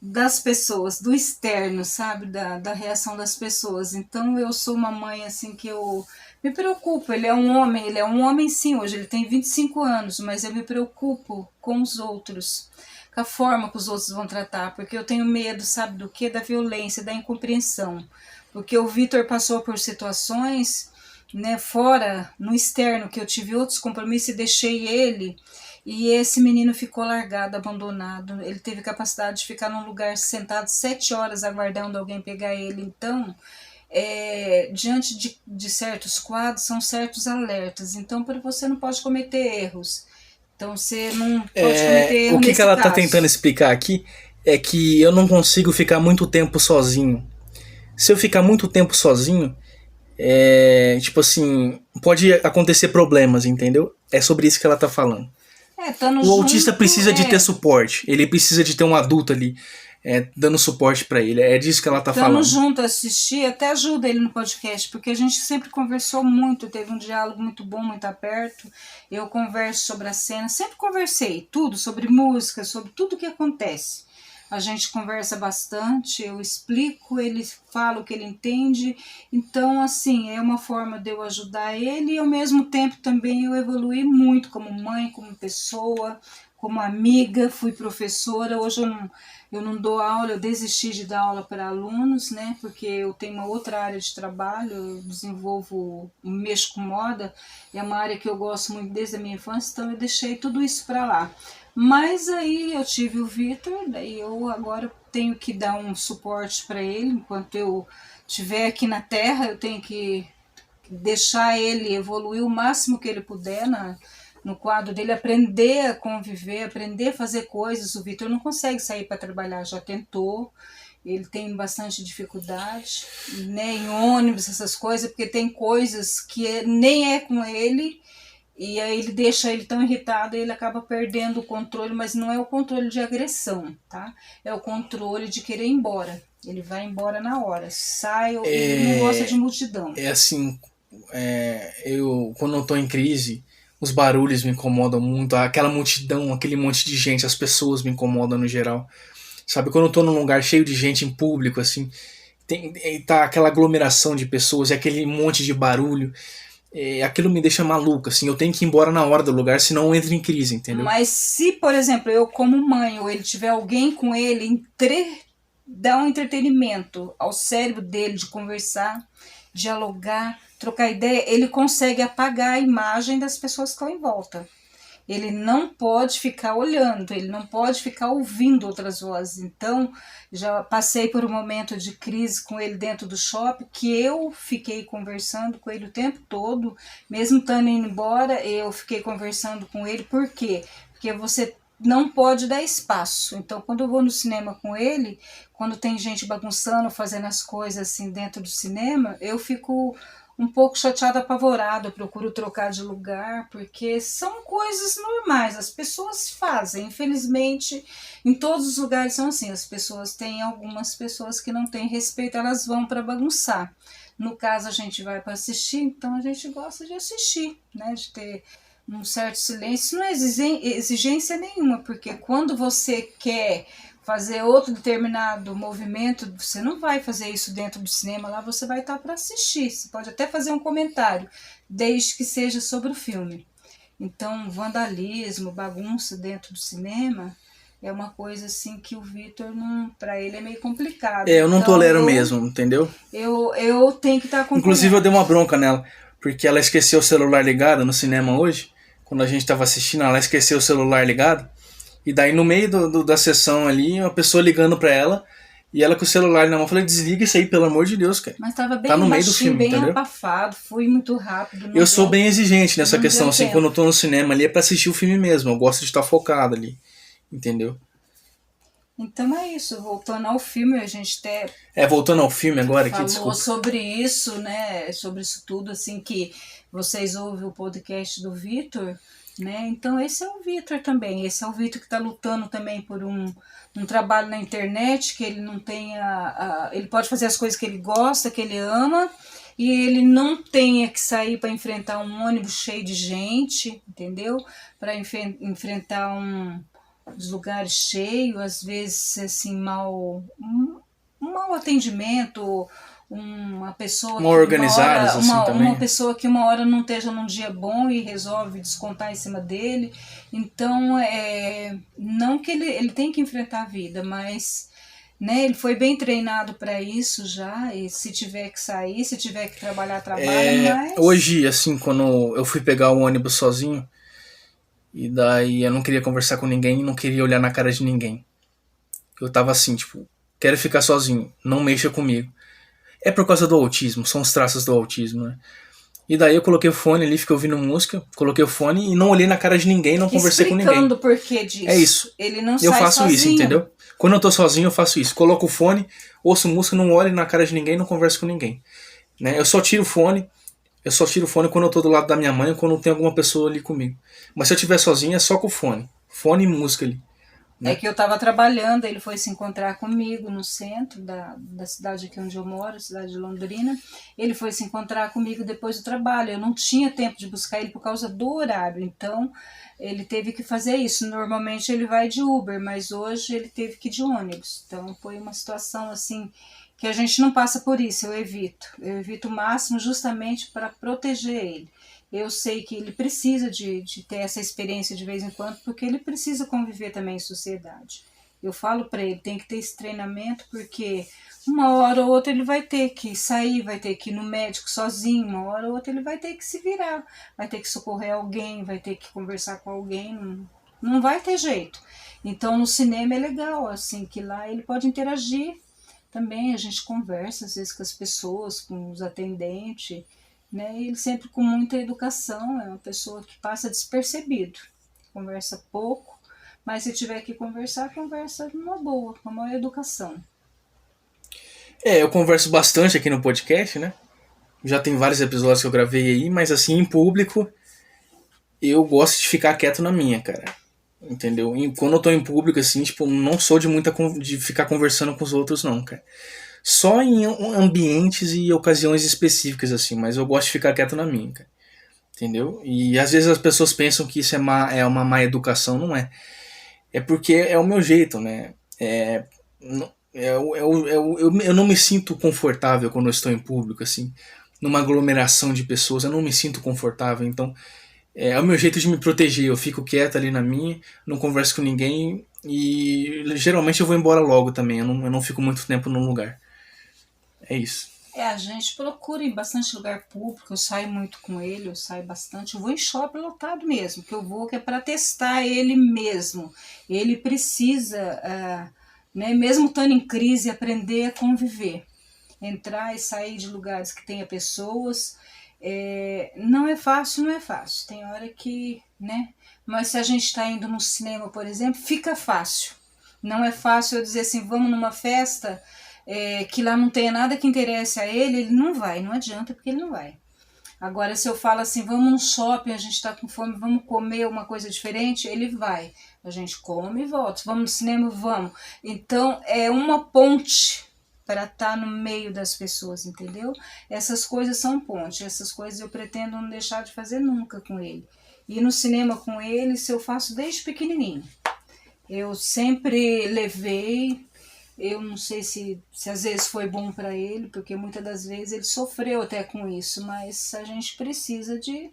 das pessoas, do externo, sabe? Da reação das pessoas. Então eu sou uma mãe, assim, que eu me preocupo. Ele é um homem sim, hoje ele tem 25 anos, mas eu me preocupo com os outros, com a forma que os outros vão tratar, porque eu tenho medo, sabe do que? Da violência, da incompreensão. Porque o Vitor passou por situações, né, fora, no externo, que eu tive outros compromissos e deixei ele, e esse menino ficou largado, abandonado. Ele teve capacidade de ficar num lugar sentado 7 horas aguardando alguém pegar ele. Então, diante de certos quadros, são certos alertas. Então, você não pode cometer erros. Então você não pode cometer erro O que nesse ela tá caso. tentando explicar aqui é que eu não consigo ficar muito tempo sozinho. Se eu ficar muito tempo sozinho, tipo assim, pode acontecer problemas, entendeu? É sobre isso que ela tá falando. Estando O autista junto, precisa de ter suporte. Ele precisa de ter um adulto ali dando suporte pra ele. É disso que ela tá estando falando. junto, assistir, até ajuda ele no podcast, porque a gente sempre conversou muito, teve um diálogo muito bom, muito aberto. Eu converso sobre a cena, sempre conversei, tudo, sobre música, sobre tudo que acontece. A gente conversa bastante, eu explico, ele fala o que ele entende. Então, assim, é uma forma de eu ajudar ele e, ao mesmo tempo, também eu evoluí muito como mãe, como pessoa, como amiga, fui professora. Hoje eu não dou aula, eu desisti de dar aula para alunos, né? Porque eu tenho uma outra área de trabalho, eu desenvolvo, mexo com moda, é uma área que eu gosto muito desde a minha infância, então eu deixei tudo isso para lá. Mas aí eu tive o Vitor, daí eu agora tenho que dar um suporte para ele, enquanto eu estiver aqui na Terra, eu tenho que deixar ele evoluir o máximo que ele puder no quadro dele, aprender a conviver, aprender a fazer coisas. O Vitor não consegue sair para trabalhar, já tentou, ele tem bastante dificuldade, né, em ônibus, essas coisas, porque tem coisas que nem é com ele, e aí ele deixa ele tão irritado e ele acaba perdendo o controle, mas não é o controle de agressão, tá? É o controle de querer ir embora. Ele vai embora na hora, sai, ele não gosta de multidão. É assim, eu quando eu tô em crise, os barulhos me incomodam muito, aquela multidão, aquele monte de gente, as pessoas me incomodam no geral. Sabe, quando eu tô num lugar cheio de gente em público, assim, tá aquela aglomeração de pessoas, aquele monte de barulho, aquilo me deixa maluco, assim, eu tenho que ir embora na hora do lugar, senão eu entro em crise, entendeu? Mas se, por exemplo, eu como mãe, ou ele tiver alguém com ele, dar um entretenimento ao cérebro dele de conversar, dialogar, trocar ideia, ele consegue apagar a imagem das pessoas que estão em volta. Ele não pode ficar olhando, ele não pode ficar ouvindo outras vozes. Então, já passei por um momento de crise com ele dentro do shopping, que eu fiquei conversando com ele o tempo todo, mesmo estando indo embora, eu fiquei conversando com ele. Por quê? Porque você não pode dar espaço. Então, quando eu vou no cinema com ele, quando tem gente bagunçando, fazendo as coisas assim dentro do cinema, eu fico um pouco chateada, apavorada, eu procuro trocar de lugar, porque são coisas normais, as pessoas fazem, infelizmente, em todos os lugares são assim, as pessoas têm algumas pessoas que não têm respeito, elas vão para bagunçar. No caso, a gente vai para assistir, então a gente gosta de assistir, né, de ter um certo silêncio, não é exigência nenhuma, porque quando você quer fazer outro determinado movimento, você não vai fazer isso dentro do cinema, lá você vai estar para assistir, você pode até fazer um comentário, desde que seja sobre o filme. Então, vandalismo, bagunça dentro do cinema é uma coisa assim que o Vitor, para ele é meio complicado. Eu não então, tolero mesmo, entendeu? Eu tenho que estar acompanhando. Inclusive eu dei uma bronca nela, porque ela esqueceu o celular ligado no cinema hoje, quando a gente tava assistindo, ela esqueceu o celular ligado. E daí no meio da sessão ali, uma pessoa ligando pra ela, e ela com o celular na mão, eu falei, desliga isso aí, pelo amor de Deus, cara. Mas tava bem tá no meio baixinho, do filme, bem entendeu? abafado, fui muito rápido. Eu sou bem exigente nessa questão, assim, tempo. quando eu tô no cinema ali é pra assistir o filme mesmo, eu gosto de estar focado ali, entendeu? Então é isso, voltando ao filme, a gente até voltando ao filme agora aqui, falou desculpa. sobre isso, né, sobre isso tudo, assim, que vocês ouvem o podcast do Vitor, né, então esse é o Vitor também, esse é o Vitor que está lutando também por um trabalho na internet, que ele não tenha, ele pode fazer as coisas que ele gosta, que ele ama, e ele não tenha que sair para enfrentar um ônibus cheio de gente, entendeu? Para enfrentar os lugares cheios, às vezes assim, um mau atendimento, uma pessoa Mal organizadas, assim, também. Uma pessoa que uma hora não esteja num dia bom e resolve descontar em cima dele. Então, não que ele tem que enfrentar a vida, mas, né, ele foi bem treinado para isso já, e se tiver que sair, se tiver que trabalhar, trabalha, mas... Hoje, assim, quando eu fui pegar o ônibus sozinho, e daí eu não queria conversar com ninguém, não queria olhar na cara de ninguém. Eu tava assim, tipo, quero ficar sozinho, não mexa comigo. É por causa do autismo, são os traços do autismo, né? E daí eu coloquei o fone ali, fiquei ouvindo música, coloquei o fone e não olhei na cara de ninguém, não conversei com ninguém. Explicando o porquê disso. É isso. Ele não Eu sai faço sozinho. isso, entendeu? Quando eu tô sozinho, eu faço isso. Coloco o fone, ouço música, não olho na cara de ninguém, não converso com ninguém. Né? Eu só tiro o fone quando eu tô do lado da minha mãe ou quando tem alguma pessoa ali comigo. Mas se eu estiver sozinho, é só com o fone. Fone e música ali. Né? É que eu estava trabalhando, ele foi se encontrar comigo no centro da cidade aqui onde eu moro, cidade de Londrina. Ele foi se encontrar comigo depois do trabalho. Eu não tinha tempo de buscar ele por causa do horário, então ele teve que fazer isso. Normalmente ele vai de Uber, mas hoje ele teve que ir de ônibus. Então foi uma situação assim que a gente não passa por isso, eu evito. Eu evito o máximo justamente para proteger ele. Eu sei que ele precisa de ter essa experiência de vez em quando, porque ele precisa conviver também em sociedade. Eu falo para ele, tem que ter esse treinamento, porque uma hora ou outra ele vai ter que sair, vai ter que ir no médico sozinho, uma hora ou outra ele vai ter que se virar, vai ter que socorrer alguém, vai ter que conversar com alguém, não vai ter jeito. Então no cinema é legal, assim, que lá ele pode interagir também, a gente conversa às vezes com as pessoas, com os atendentes, né? Ele sempre com muita educação, é uma pessoa que passa despercebido, conversa pouco, mas se tiver que conversar, conversa numa boa, com uma educação. Eu converso bastante aqui no podcast, né? Já tem vários episódios que eu gravei aí, mas assim, em público, eu gosto de ficar quieto na minha, cara. Entendeu? E quando eu tô em público, assim, tipo, não sou de ficar conversando com os outros, não, cara. Só em ambientes e ocasiões específicas, assim, mas eu gosto de ficar quieto na minha, cara. Entendeu? E às vezes as pessoas pensam que isso é uma má educação, não é. É porque é o meu jeito, né? Eu não me sinto confortável quando eu estou em público, assim. Numa aglomeração de pessoas, eu não me sinto confortável. Então, é o meu jeito de me proteger. Eu fico quieto ali na minha, não converso com ninguém e geralmente eu vou embora logo também. Eu não fico muito tempo num lugar. É isso. A gente procura em bastante lugar público, eu saio muito com ele, eu saio bastante, eu vou em shopping lotado mesmo, que é para testar ele mesmo. Ele precisa, né, mesmo estando em crise, aprender a conviver. Entrar e sair de lugares que tenha pessoas, não é fácil, não é fácil. Tem hora que, né? Mas se a gente está indo no cinema, por exemplo, fica fácil. Não é fácil eu dizer assim, vamos numa festa que lá não tenha nada que interesse a ele não vai, não adianta porque ele não vai. Agora, se eu falo assim, vamos no shopping, a gente está com fome, vamos comer uma coisa diferente, ele vai. A gente come e volta. Vamos no cinema, vamos. Então, é uma ponte para estar no meio das pessoas, entendeu? Essas coisas são pontes, essas coisas eu pretendo não deixar de fazer nunca com ele. Ir no cinema com ele, isso eu faço desde pequenininho. Eu sempre levei, eu não sei se às vezes foi bom para ele, porque muitas das vezes ele sofreu até com isso, mas a gente precisa de,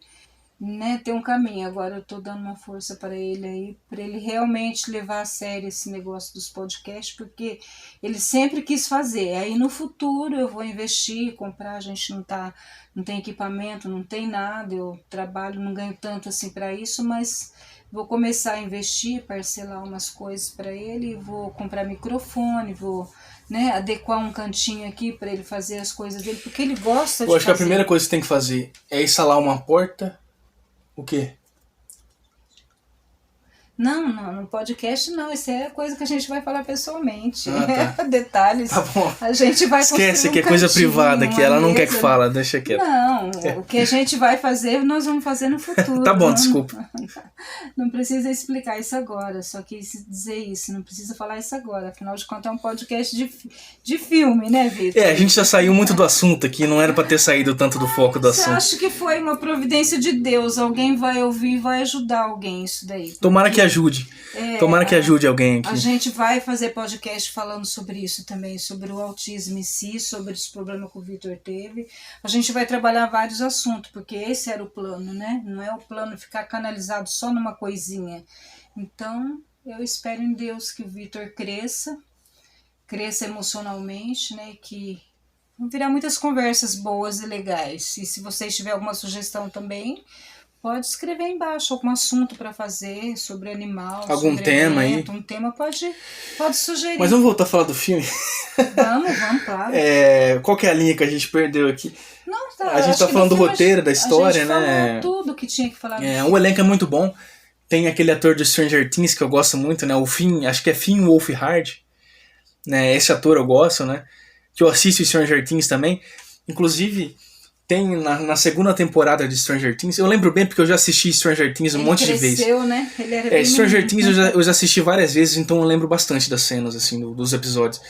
né, ter um caminho. Agora eu estou dando uma força para ele aí, para ele realmente levar a sério esse negócio dos podcasts, porque ele sempre quis fazer. Aí no futuro eu vou investir, comprar, a gente não tem equipamento, não tem nada, eu trabalho, não ganho tanto assim para isso, mas vou começar a investir, parcelar umas coisas para ele, vou comprar microfone, vou, né, adequar um cantinho aqui para ele fazer as coisas dele, porque ele gosta de fazer. Eu acho que a primeira coisa que você tem que fazer é instalar uma porta. O quê? Não, no podcast não, isso é coisa que a gente vai falar pessoalmente. Tá. Detalhes. Tá bom. A gente vai Esquece que é um coisa cantinho, privada, que ela não quer que mesa. fala, deixa quieto. Não, o que a gente vai fazer, nós vamos fazer no futuro. Tá bom, não, desculpa. Não precisa explicar isso agora, só quis dizer isso, não precisa falar isso agora. Afinal de contas, é um podcast de filme, né, Vitor? A gente já saiu muito do assunto aqui, não era pra ter saído tanto do foco do Você assunto. acha que foi uma providência de Deus? Alguém vai ouvir e vai ajudar alguém isso daí. Porque... Tomara que ajude. Tomara que ajude alguém aqui. A gente vai fazer podcast falando sobre isso também, sobre o autismo em si, sobre os problemas que o Vitor teve. A gente vai trabalhar vários assuntos, porque esse era o plano, né? Não é o plano ficar canalizado só numa coisinha. Então, eu espero em Deus que o Vitor cresça emocionalmente, né? Que vão virar muitas conversas boas e legais. E se vocês tiverem alguma sugestão também, Pode escrever embaixo algum assunto para fazer sobre animal, algum sobre tema evento, aí. um tema pode sugerir. Mas vamos voltar a falar do filme? Vamos, claro. Qual que é a linha que a gente perdeu aqui? Não, A gente tá falando do roteiro, da história, né? A gente falou tudo que tinha que falar. O elenco é muito bom. Tem aquele ator de Stranger Things que eu gosto muito, né? O Finn, acho que é Finn Wolfhard, né? Esse ator eu gosto, né? Que eu assisto Stranger Things também. Inclusive, tem na segunda temporada de Stranger Things. Eu lembro bem porque eu já assisti Stranger Things monte de vezes. Né? Ele era bem Stranger Things eu já assisti várias vezes, então eu lembro bastante das cenas, assim, dos episódios.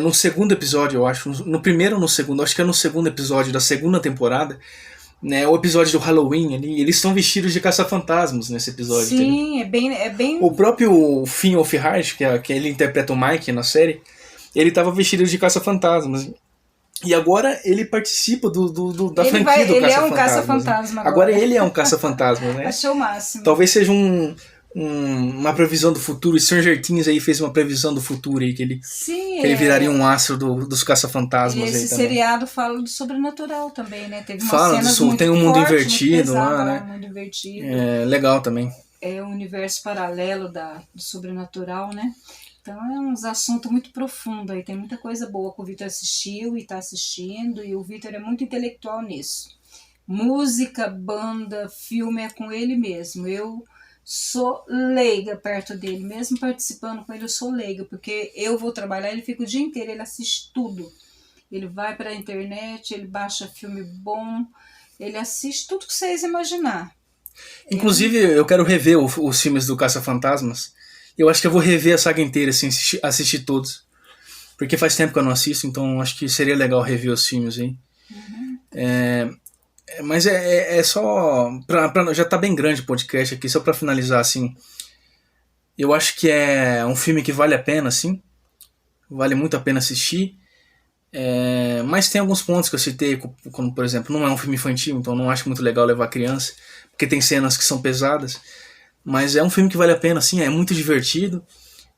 No segundo episódio, eu acho, no primeiro ou no segundo, acho que é no segundo episódio da segunda temporada, né, o episódio do Halloween ali, eles estão vestidos de caça-fantasmas nesse episódio. Sim, entendeu? é bem... O próprio Finn Wolfhard, que ele interpreta o Mike na série, ele tava vestido de caça-fantasmas. E agora ele participa da franquia do Caça-Fantasmas. Ele é um caça-fantasma agora ele é um caça-fantasma, né? Achei o máximo. Talvez seja uma previsão do futuro. Stranger Things aí fez uma previsão do futuro aí, que ele viraria um astro dos caça-fantasmas. Esse seriado fala do sobrenatural também, né? Teve umas cenas muito tem um mundo forte, invertido lá, né? Mundo invertido. Legal também. É um universo paralelo do sobrenatural, né? Então é uns assuntos muito profundos aí, tem muita coisa boa que o Vitor assistiu e está assistindo, e o Vitor é muito intelectual nisso. Música, banda, filme é com ele mesmo. Eu sou leiga perto dele, mesmo participando com ele eu sou leiga, porque eu vou trabalhar, ele fica o dia inteiro, ele assiste tudo. Ele vai para a internet, ele baixa filme bom, ele assiste tudo que vocês imaginar. Inclusive eu quero rever os filmes do Caça-Fantasmas. Eu acho que eu vou rever a saga inteira, assim, assistir todos. Porque faz tempo que eu não assisto, então acho que seria legal rever os filmes aí. Uhum. Mas é só... já tá bem grande o podcast aqui, só pra finalizar, assim. Eu acho que é um filme que vale a pena, assim. Vale muito a pena assistir. Mas tem alguns pontos que eu citei, como, por exemplo, não é um filme infantil, então não acho muito legal levar criança, porque tem cenas que são pesadas. Mas é um filme que vale a pena, assim, é muito divertido.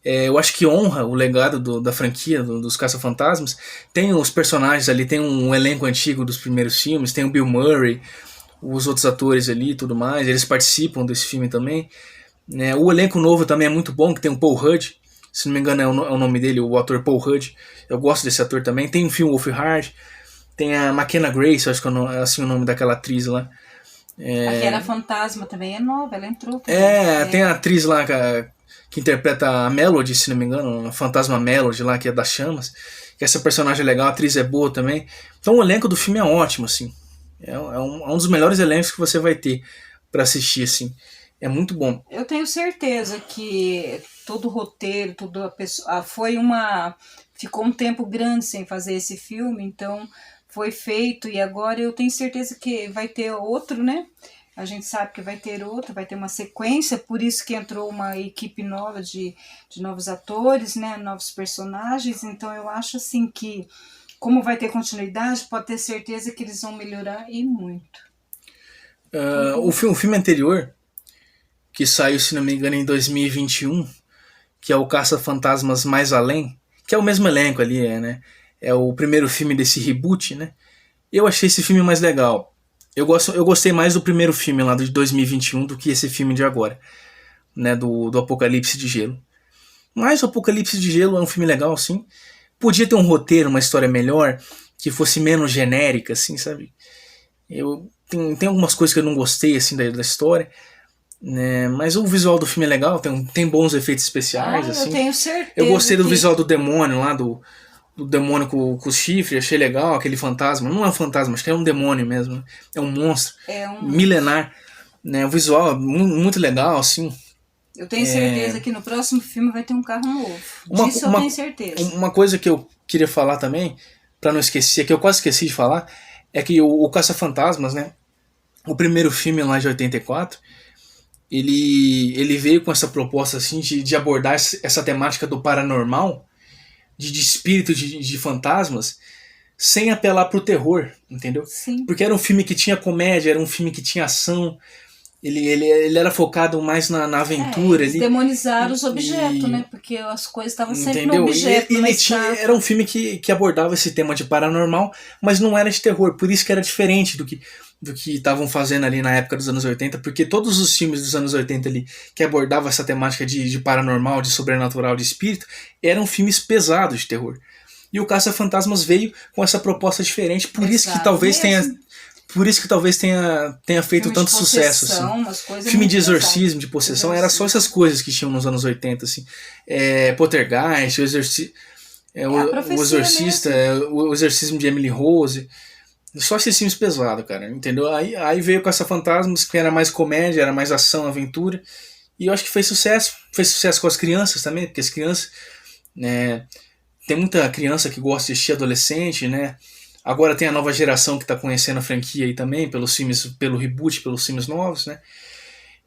Eu acho que honra o legado da franquia, dos Caça-Fantasmas. Tem os personagens ali, tem um elenco antigo dos primeiros filmes, tem o Bill Murray, os outros atores ali e tudo mais, eles participam desse filme também. O elenco novo também é muito bom, que tem o Paul Rudd, se não me engano é o nome dele, o ator Paul Rudd. Eu gosto desse ator também. Tem o Finn Wolfhard, tem a McKenna Grace, acho que é assim o nome daquela atriz lá. A que era fantasma também é nova, ela entrou também. Tem a atriz lá que interpreta a Melody, se não me engano, a fantasma Melody lá, que é das chamas. Que essa personagem é legal, a atriz é boa também. Então o elenco do filme é ótimo, assim. É um dos melhores elencos que você vai ter pra assistir, assim. É muito bom. Eu tenho certeza que todo o roteiro, toda a pessoa, ficou um tempo grande sem fazer esse filme, então foi feito, e agora eu tenho certeza que vai ter outro, né? A gente sabe que vai ter outro, vai ter uma sequência, por isso que entrou uma equipe nova de novos atores, né? Novos personagens, então eu acho assim que, como vai ter continuidade, pode ter certeza que eles vão melhorar e muito. O filme anterior, que saiu, se não me engano, em 2021, que é o Caça-Fantasmas Mais Além, que é o mesmo elenco ali, né? É o primeiro filme desse reboot, né? Eu achei esse filme mais legal. Eu gostei mais do primeiro filme lá de 2021 do que esse filme de agora, né? Do Apocalipse de Gelo. Mas o Apocalipse de Gelo é um filme legal, sim. Podia ter um roteiro, uma história melhor, que fosse menos genérica, assim, sabe? Tem algumas coisas que eu não gostei, assim, da história, né? Mas o visual do filme é legal, tem bons efeitos especiais, assim. Eu tenho certeza. Eu gostei do visual do demônio lá, do demônio com os chifres, achei legal, aquele fantasma. Não é um fantasma, acho que é um demônio mesmo, né? É um monstro milenar, né? O visual é muito legal, assim. Eu tenho certeza que no próximo filme vai ter um carro novo. Disso eu tenho certeza. Uma coisa que eu queria falar também, pra não esquecer, que eu quase esqueci de falar, é que o Caça-Fantasmas, né? O primeiro filme lá de 84, ele veio com essa proposta assim de abordar essa temática do paranormal, de espírito, de fantasmas, sem apelar pro terror, entendeu? Sim. Porque era um filme que tinha comédia, era um filme que tinha ação, ele era focado mais na aventura. Eles demonizaram os objetos, né? Porque as coisas estavam sempre no objeto. Era um filme que abordava esse tema de paranormal, mas não era de terror, por isso que era diferente do que estavam fazendo ali na época dos anos 80, porque todos os filmes dos anos 80 ali que abordavam essa temática de paranormal, de sobrenatural, de espírito, eram filmes pesados de terror. E o Caça-Fantasmas veio com essa proposta diferente, por isso que talvez tenha feito Filme tanto de sucesso. possessão, Assim. umas coisas Filme muito de exorcismo, pesadas. de possessão, era só essas coisas que tinham nos anos 80. Assim. Poltergeist, o Exorcista, o Exorcismo de Emily Rose. Só esses filmes pesados, cara, entendeu? Aí veio Caça-Fantasmas, que era mais comédia, era mais ação, aventura. E eu acho que fez sucesso. Fez sucesso com as crianças também, porque as crianças... né, tem muita criança que gosta de assistir adolescente, né? Agora tem a nova geração que tá conhecendo a franquia aí também, pelos filmes, pelo reboot, pelos filmes novos, né?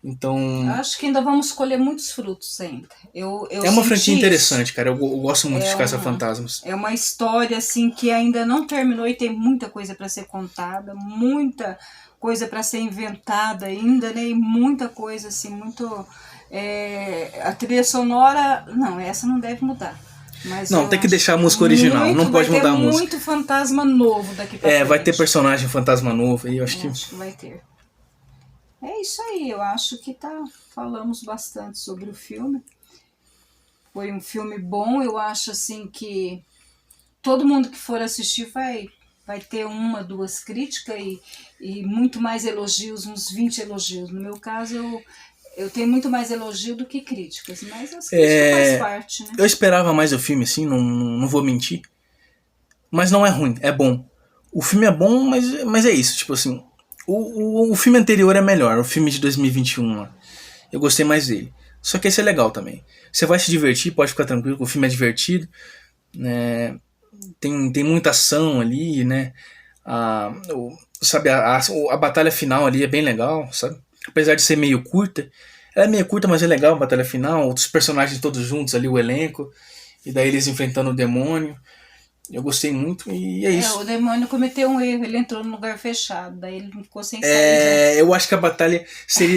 Então... Acho que ainda vamos colher muitos frutos ainda. Eu é uma franquia senti interessante, cara. Eu gosto muito de Caça-Fantasmas. É uma história assim que ainda não terminou e tem muita coisa para ser contada, muita coisa para ser inventada ainda, né? E muita coisa assim, muito... a trilha sonora... Não, essa não deve mudar. Mas não, tem que deixar a música original, não pode mudar a música. Vai ter muito fantasma novo daqui pra frente. Vai ter personagem fantasma novo aí, eu acho que vai ter. É isso aí, eu acho que falamos bastante sobre o filme. Foi um filme bom, eu acho assim que todo mundo que for assistir vai ter 1, 2 críticas e muito mais elogios, uns 20 elogios. No meu caso, eu tenho muito mais elogio do que críticas, mas as críticas faz parte, né? Eu esperava mais o filme, assim, não vou mentir. Mas não é ruim, é bom. O filme é bom, mas é isso, tipo assim... O filme anterior é melhor, o filme de 2021 lá. Eu gostei mais dele. Só que esse é legal também. Você vai se divertir, pode ficar tranquilo, o filme é divertido. Né? Tem muita ação ali, né? A batalha final ali é bem legal, sabe? Apesar de ser meio curta. Ela é meio curta, mas é legal a batalha final. Os personagens todos juntos ali, o elenco. E daí eles enfrentando o demônio. Eu gostei muito e é isso. O demônio cometeu um erro, ele entrou num lugar fechado, daí ele ficou sem sair. Eu acho que a batalha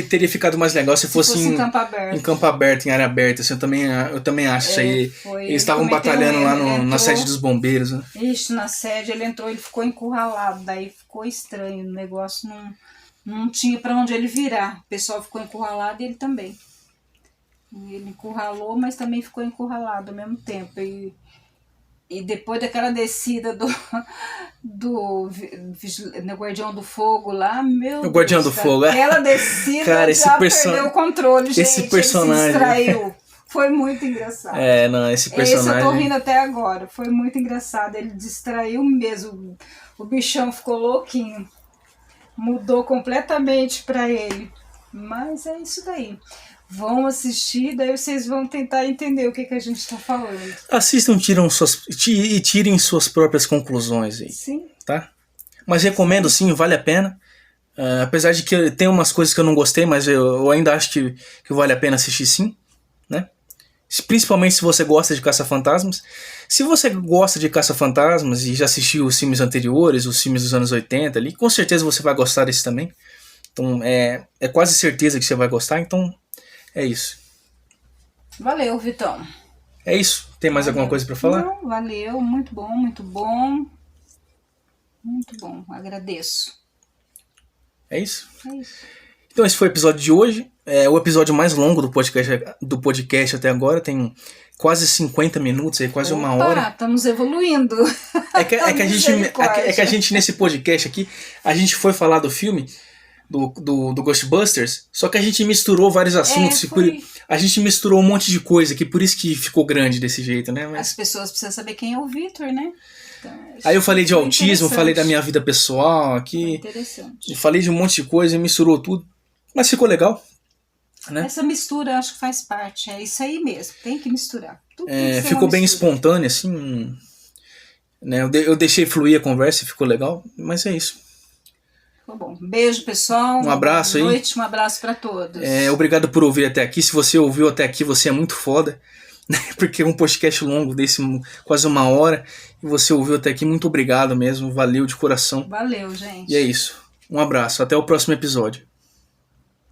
teria ficado mais legal se fosse em campo aberto. Em campo aberto, em área aberta. Assim, eu também acho isso aí. Eles estavam batalhando lá na sede dos bombeiros. Né? Isso, na sede ele entrou, ele ficou encurralado, daí ficou estranho, o negócio não tinha pra onde ele virar. O pessoal ficou encurralado e ele também. Ele encurralou, mas também ficou encurralado ao mesmo tempo. E depois daquela descida do Guardião do Fogo lá, meu Deus. O Guardião do Fogo. Aquela descida cara, perdeu o controle, gente. Esse personagem. Ele se distraiu. Foi muito engraçado. Esse personagem... Esse eu tô rindo até agora. Foi muito engraçado. Ele distraiu mesmo. O bichão ficou louquinho. Mudou completamente pra ele. Mas é isso daí. Vão assistir, daí vocês vão tentar entender o que a gente está falando. Assistam e tirem suas próprias conclusões aí. Sim. Tá? Mas recomendo sim, vale a pena. Apesar de que tem umas coisas que eu não gostei, mas eu ainda acho que vale a pena assistir sim. Né? Principalmente se você gosta de Caça-Fantasmas. Se você gosta de Caça-Fantasmas e já assistiu os filmes anteriores, os filmes dos anos 80 ali, com certeza você vai gostar desse também. Então é quase certeza que você vai gostar, então é isso. Valeu, Vitão. É isso? Tem mais alguma coisa para falar? Não, valeu, muito bom, muito bom. Muito bom, agradeço. É isso? É isso. Então esse foi o episódio de hoje. É o episódio mais longo do podcast até agora. Tem quase 50 minutos, aí, quase uma hora. Estamos evoluindo. É que a gente, nesse podcast aqui, a gente foi falar do filme do Ghostbusters, só que a gente misturou vários assuntos. A gente misturou um monte de coisa aqui, por isso que ficou grande desse jeito, né? As pessoas precisam saber quem é o Victor, né? Então, aí eu falei de autismo, falei da minha vida pessoal aqui. Interessante. Falei de um monte de coisa, misturou tudo. Mas ficou legal. Né? Essa mistura acho que faz parte. É isso aí mesmo. Tem que misturar. Tudo ficou bem espontâneo, assim. Né? Eu deixei fluir a conversa e ficou legal. Mas é isso. Tá bom. Beijo, pessoal. Um abraço aí. Boa noite, um abraço para todos. Obrigado por ouvir até aqui. Se você ouviu até aqui, você é muito foda. Porque é um podcast longo desse, quase uma hora. E você ouviu até aqui, muito obrigado mesmo. Valeu de coração. Valeu, gente. E é isso. Um abraço. Até o próximo episódio.